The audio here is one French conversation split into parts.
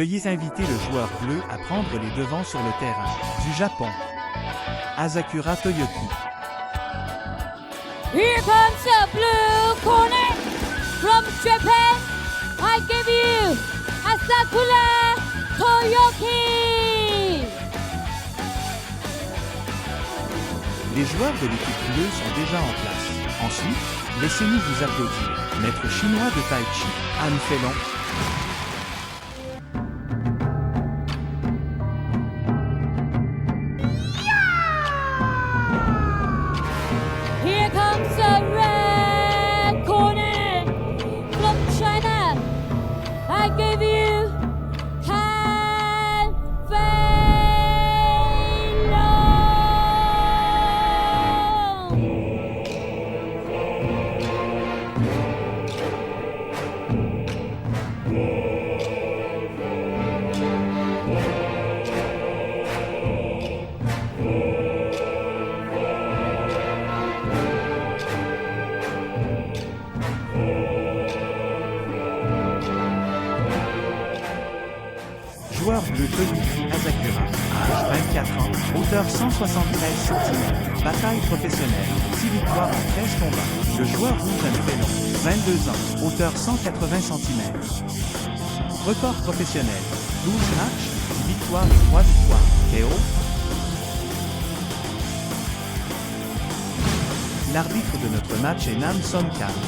Veuillez inviter le joueur bleu à prendre les devants sur le terrain. Du Japon, Asakura Toyoki. Here comes the blue corner from Japan. I give you Asakura Toyoki. Les joueurs de l'équipe bleue sont déjà en place. Ensuite, laissez-nous vous applaudir. Maître chinois de Tai Chi, Anne Félon. Here comes the red corner from China. I give you Han Feilong. Joueur bleu Toyoki Asakura, âge 24 ans, hauteur 173 cm, bataille professionnelle, 6 victoires en 13 combats. Le joueur rouge Anne Félon, 22 ans, hauteur 180 cm. Record professionnel, 12 matchs, 10 victoires et 3 victoires. KO. L'arbitre de notre match est Nam Son Kang.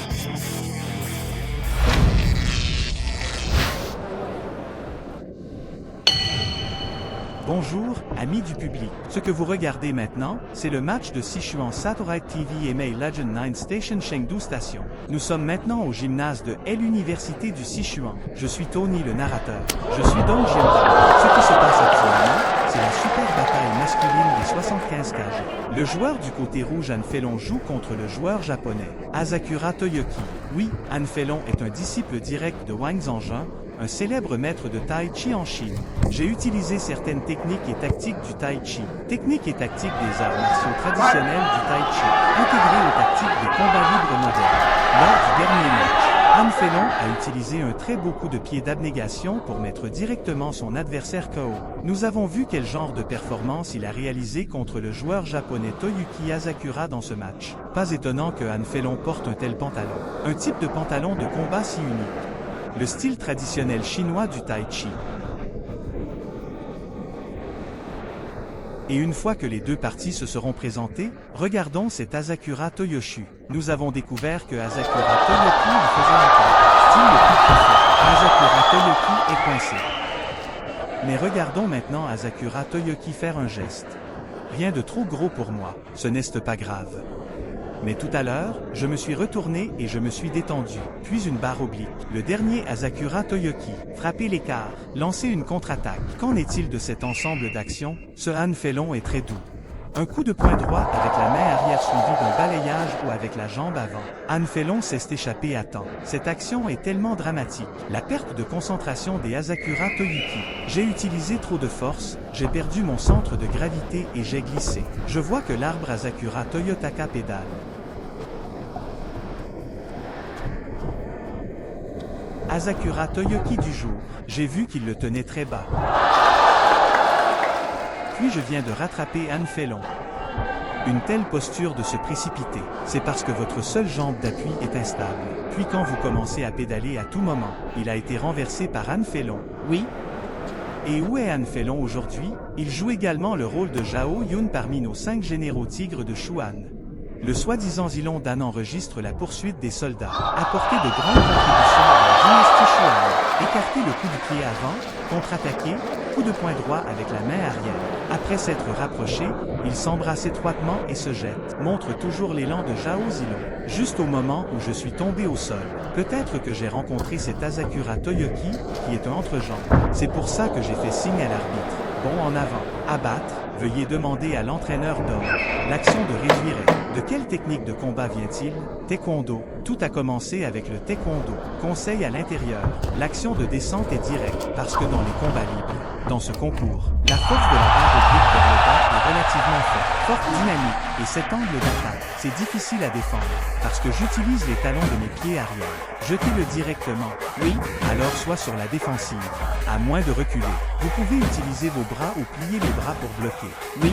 Bonjour, amis du public. Ce que vous regardez maintenant, c'est le match de Sichuan Satellite TV et May Legend 9 Station Chengdu Station. Nous sommes maintenant au gymnase de l'Université du Sichuan. Je suis Tony le narrateur. Je suis Dong Jiantai. Ce qui se passe actuellement, c'est la super bataille masculine des 75 kg. Le joueur du côté rouge Anne Félon joue contre le joueur japonais, Asakura Toyoki. Oui, Anne Félon est un disciple direct de Wang Zhangjun, un célèbre maître de Tai Chi en Chine. J'ai utilisé certaines techniques et tactiques du Tai Chi, techniques et tactiques des arts martiaux traditionnels du Tai Chi, intégrées aux tactiques des combats libres modernes. Lors du dernier match, Anne Félon a utilisé un très beau coup de pied d'abnégation pour mettre directement son adversaire KO. Nous avons vu quel genre de performance il a réalisé contre le joueur japonais Toyuki Asakura dans ce match. Pas étonnant que Anne Félon porte un tel pantalon. Un type de pantalon de combat si unique. Le style traditionnel chinois du Tai Chi. Et une fois que les deux parties se seront présentées, regardons cet Asakura Toyoshi. Nous avons découvert que Asakura Toyoki en faisait encore. Style le plus profond. Asakura Toyoki est coincé. Mais regardons maintenant Asakura Toyoki faire un geste. Rien de trop gros pour moi, ce n'est pas grave. Mais tout à l'heure, je me suis retourné et je me suis détendu, puis une barre oblique. Le dernier Asakura Toyoki, frapper l'écart, lancer une contre-attaque. Qu'en est-il de cet ensemble d'actions? Ce Anne Félon est très doux. Un coup de poing droit avec la main arrière suivi d'un balayage ou avec la jambe avant. Anne Félon s'est échappé à temps. Cette action est tellement dramatique. La perte de concentration des Asakura Toyoki. J'ai utilisé trop de force, j'ai perdu mon centre de gravité et j'ai glissé. Je vois que l'arbre Asakura Toyotaka pédale. Asakura Toyoki du jour. J'ai vu qu'il le tenait très bas. Puis je viens de rattraper Anne Félon. Une telle posture de se précipiter, c'est parce que votre seule jambe d'appui est instable. Puis quand vous commencez à pédaler à tout moment, il a été renversé par Anne Félon. Oui. Et où est Anne Félon aujourd'hui? Il joue également le rôle de Zhao Yun parmi nos 5 généraux tigres de Shuan. Le soi-disant Zilong Dan enregistre la poursuite des soldats, apporter de grandes contributions à la dynastie Shuan, écarter le coup du pied avant, contre-attaquer, coup de poing droit avec la main arrière. Après s'être rapproché, il s'embrasse étroitement et se jette, montre toujours l'élan de Zhao Zilong. Juste au moment où je suis tombé au sol, peut-être que j'ai rencontré cet Asakura Toyoki, qui est un entrejambe. C'est pour ça que j'ai fait signe à l'arbitre. Bon en avant. Abattre, veuillez demander à l'entraîneur d'or. L'action de réduire. De quelle technique de combat vient-il? Taekwondo. Tout a commencé avec le taekwondo. Conseil à l'intérieur. L'action de descente est directe, parce que dans les combats libres, dans ce concours, la force de la barre oblique vers le bas est relativement forte dynamique, et cet angle d'attaque, c'est difficile à défendre, parce que j'utilise les talons de mes pieds arrière. Jetez-le directement. Oui, alors sois sur la défensive. À moins de reculer, vous pouvez utiliser vos bras ou plier les bras pour bloquer. Oui.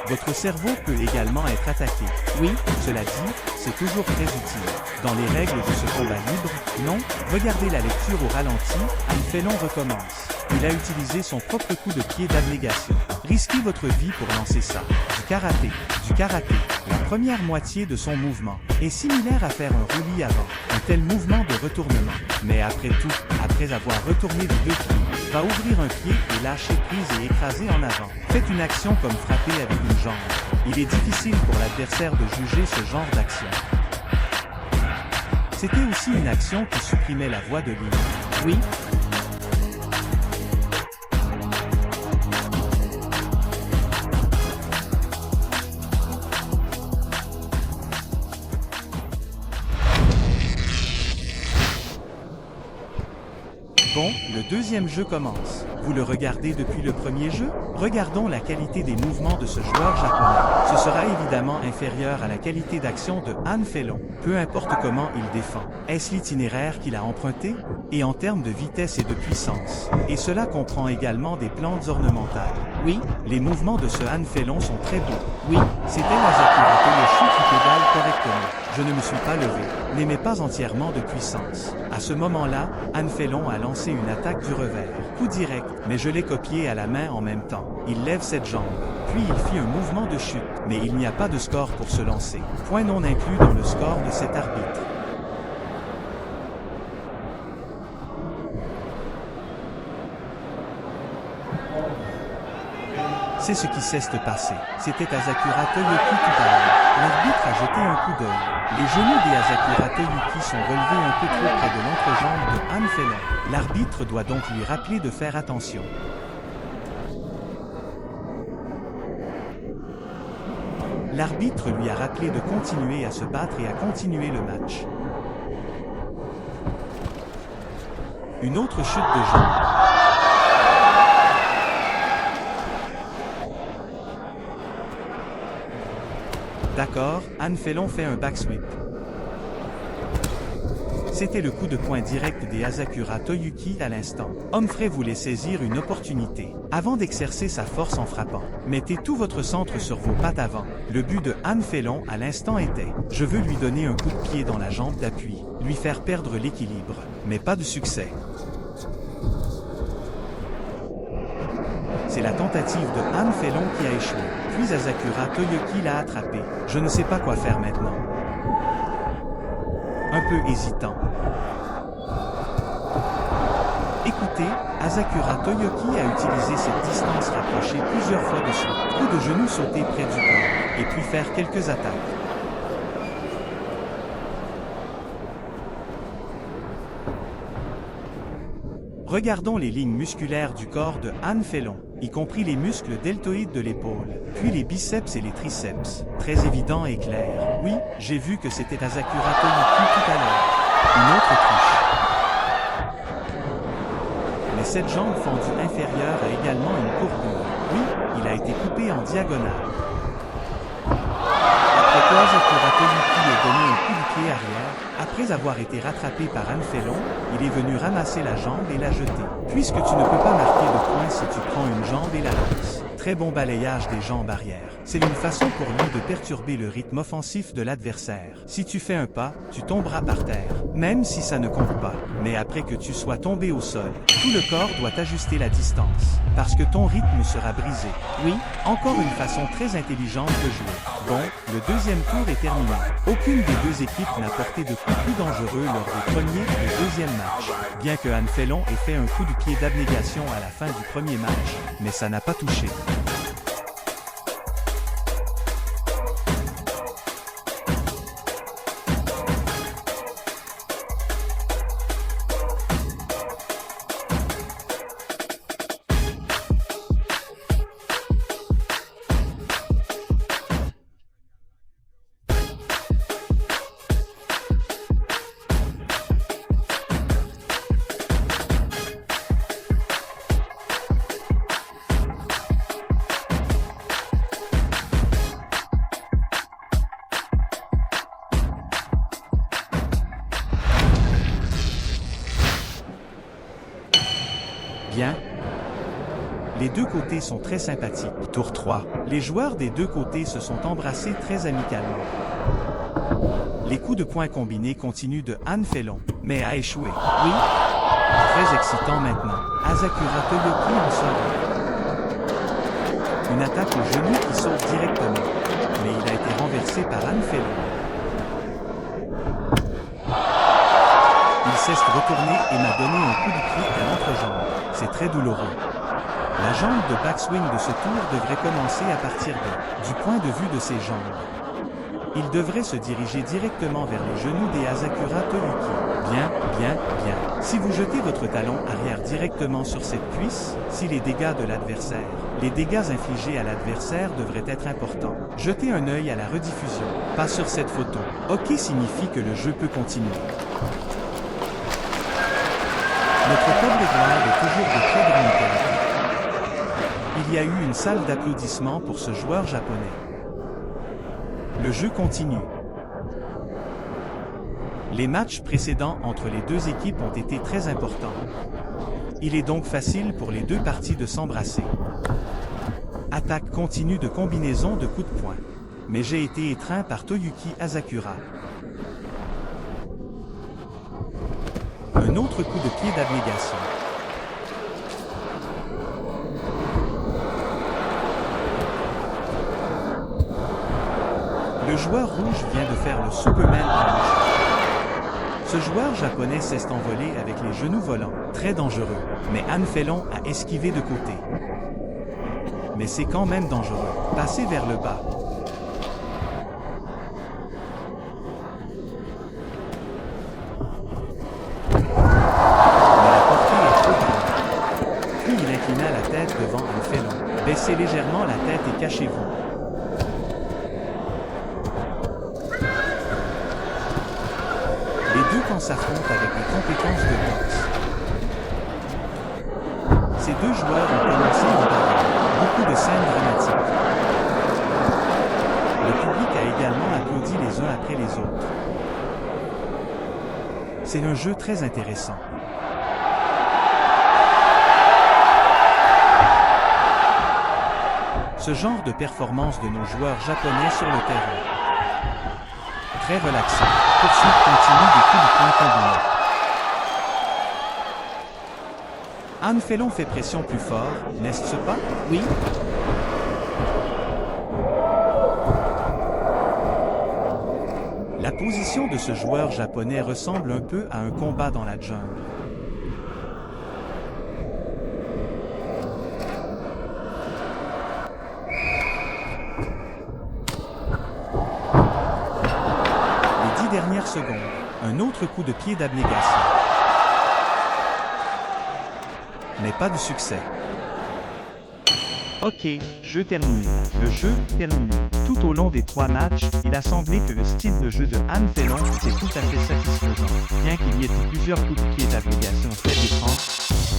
Votre cerveau peut également être attaqué. Oui, cela dit, c'est toujours très utile. Dans les règles de ce combat libre, non, regardez la lecture au ralenti, Anfelon recommence. Il a utilisé son propre coup de pied d'abnégation. Risquez votre vie pour lancer ça. Du karaté. Du karaté. La première moitié de son mouvement est similaire à faire un roulis avant. Un tel mouvement de retournement. Mais après tout, après avoir retourné les deux pieds, va ouvrir un pied et lâcher prise et écraser en avant. Faites une action comme frapper avec une jambe. Il est difficile pour l'adversaire de juger ce genre d'action. C'était aussi une action qui supprimait la voix de ligne. Oui. Bon, le deuxième jeu commence. Vous le regardez depuis le premier jeu? Regardons la qualité des mouvements de ce joueur japonais. Ce sera évidemment inférieur à la qualité d'action de Anfelon, peu importe comment il défend. Est-ce l'itinéraire qu'il a emprunté? Et en termes de vitesse et de puissance. Et cela comprend également des plantes ornementales. Oui, les mouvements de ce Anfelon sont très beaux. Oui, c'était Asakura Toyoshi qui pédale correctement. Je ne me suis pas levé, n'aimais pas entièrement de puissance. À ce moment-là, Anfelon a lancé une attaque du revers. Coup direct, mais je l'ai copié à la main en même temps. Il lève cette jambe, puis il fit un mouvement de chute, mais il n'y a pas de score pour se lancer. Point non inclus dans le score de cet arbitre. C'est ce qui s'est passé. C'était Asakura Toyoki tout à l'heure. L'arbitre a jeté un coup d'œil. Les genoux des Asakura Toyoki sont relevés un peu trop près de l'entrejambe de Anfelon. L'arbitre doit donc lui rappeler de faire attention. L'arbitre lui a rappelé de continuer à se battre et à continuer le match. Une autre chute de jambe. D'accord, Anfelon fait un backswip. C'était le coup de poing direct des Asakura Toyoki à l'instant. Humphrey voulait saisir une opportunité, avant d'exercer sa force en frappant. Mettez tout votre centre sur vos pattes avant. Le but de Anfelon à l'instant était, je veux lui donner un coup de pied dans la jambe d'appui, lui faire perdre l'équilibre, mais pas de succès. C'est la tentative de Anfelon qui a échoué. Puis Asakura Toyoki l'a attrapé. Je ne sais pas quoi faire maintenant. Un peu hésitant. Écoutez, Asakura Toyoki a utilisé cette distance rapprochée plusieurs fois de suite. Coup de genou sauté près du corps, et puis faire quelques attaques. Regardons les lignes musculaires du corps de Anfelon, y compris les muscles deltoïdes de l'épaule, puis les biceps et les triceps. Très évident et clair. Oui, j'ai vu que c'était Asakura Toyoki tout à l'heure. Une autre touche. Mais cette jambe fendue inférieure a également une courbure. Oui, il a été coupé en diagonale. Après quoi Asakura Toyoki a donné un coup de pied arrière, après avoir été rattrapé par Anfelon, il est venu ramasser la jambe et la jeter. Puisque tu ne peux pas marquer de points si tu prends une jambe et la lances. Très bon balayage des jambes arrière. C'est une façon pour lui de perturber le rythme offensif de l'adversaire. Si tu fais un pas, tu tomberas par terre, même si ça ne compte pas. Mais après que tu sois tombé au sol, tout le corps doit ajuster la distance, parce que ton rythme sera brisé. Oui, encore une façon très intelligente de jouer. Bon, le deuxième tour est terminé. Aucune des deux équipes n'a porté de coup plus dangereux lors des premier et deuxième matchs. Bien que Anfelon ait fait un coup de pied d'abnégation à la fin du premier match, mais ça n'a pas touché. Les deux côtés sont très sympathiques. Tour 3. Les joueurs des deux côtés se sont embrassés très amicalement. Les coups de poing combinés continuent de Anne Fellon, mais a échoué. Oui. Très excitant maintenant. Asakura Toyoki en sort. Une attaque au genou qui saute directement, mais il a été renversé par Anne Fellon. Il s'est retourné et m'a donné un coup de pied à l'entrejambe. C'est très douloureux. La jambe de backswing de ce tour devrait commencer à partir du point de vue de ses jambes. Il devrait se diriger directement vers les genoux des Asakura Toyoki. Bien. Si vous jetez votre talon arrière directement sur cette cuisse, si les dégâts de l'adversaire, les dégâts infligés à l'adversaire devraient être importants. Jetez un œil à la rediffusion, pas sur cette photo. OK signifie que le jeu peut continuer. Notre table noire est toujours de très grande qualité. Il y a eu une salle d'applaudissements pour ce joueur japonais. Le jeu continue. Les matchs précédents entre les deux équipes ont été très importants. Il est donc facile pour les deux parties de s'embrasser. Attaque continue de combinaison de coups de poing. Mais j'ai été étreint par Toyuki Asakura. Un autre coup de pied d'abnégation. Le joueur rouge vient de faire le Superman Punch. Ce joueur japonais s'est envolé avec les genoux volants, très dangereux, mais Anne Fellon a esquivé de côté. Mais c'est quand même dangereux. Passer vers le bas. Mais la portée est trop grande. Puis il inclina la tête devant Anne Fellon. Baissez légèrement la tête et cachez-vous. Les deux camps s'affrontent avec des compétences de boxe. Ces deux joueurs ont commencé en bagarre. Beaucoup de scènes dramatiques. Le public a également applaudi les uns après les autres. C'est un jeu très intéressant. Ce genre de performance de nos joueurs japonais sur le terrain. Très relaxant. Poursuite continue des coups de poing combinés. Anne Fellon fait pression plus fort, n'est-ce pas? Oui. La position de ce joueur japonais ressemble un peu à un combat dans la jungle. Dernière seconde, un autre coup de pied d'abnégation. Mais pas de succès. Ok, jeu terminé. Le jeu terminé. Tout au long des 3 matchs, il a semblé que le style de jeu de Anne Fellon était tout à fait satisfaisant. Bien qu'il y ait eu plusieurs coups de pied d'abnégation très étranges,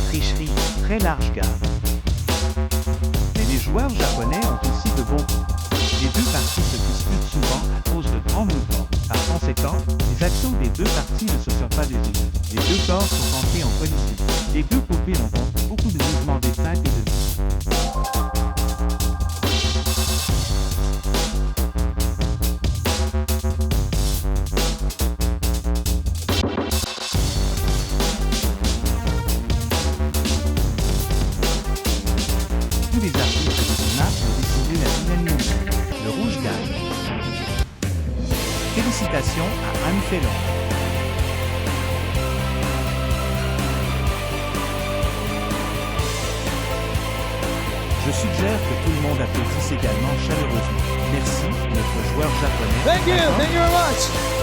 tricherie, très large gamme. Mais les joueurs japonais ont aussi de bons coups. Les deux parties se disputent souvent à cause de grands mouvements. Par conséquent, les actions des deux parties ne se sont pas dédiées. Les deux corps sont entrés en collision. Les deux poupées ont donc beaucoup de mouvements d'étreinte et de vie. Tous les arbitres de ce match ont décidé la finale nouvelle. Le rouge gagne. Félicitations à Anne Fellon. Je suggère que tout le monde applaudisse également chaleureusement. Merci, notre joueur japonais. Thank you very much.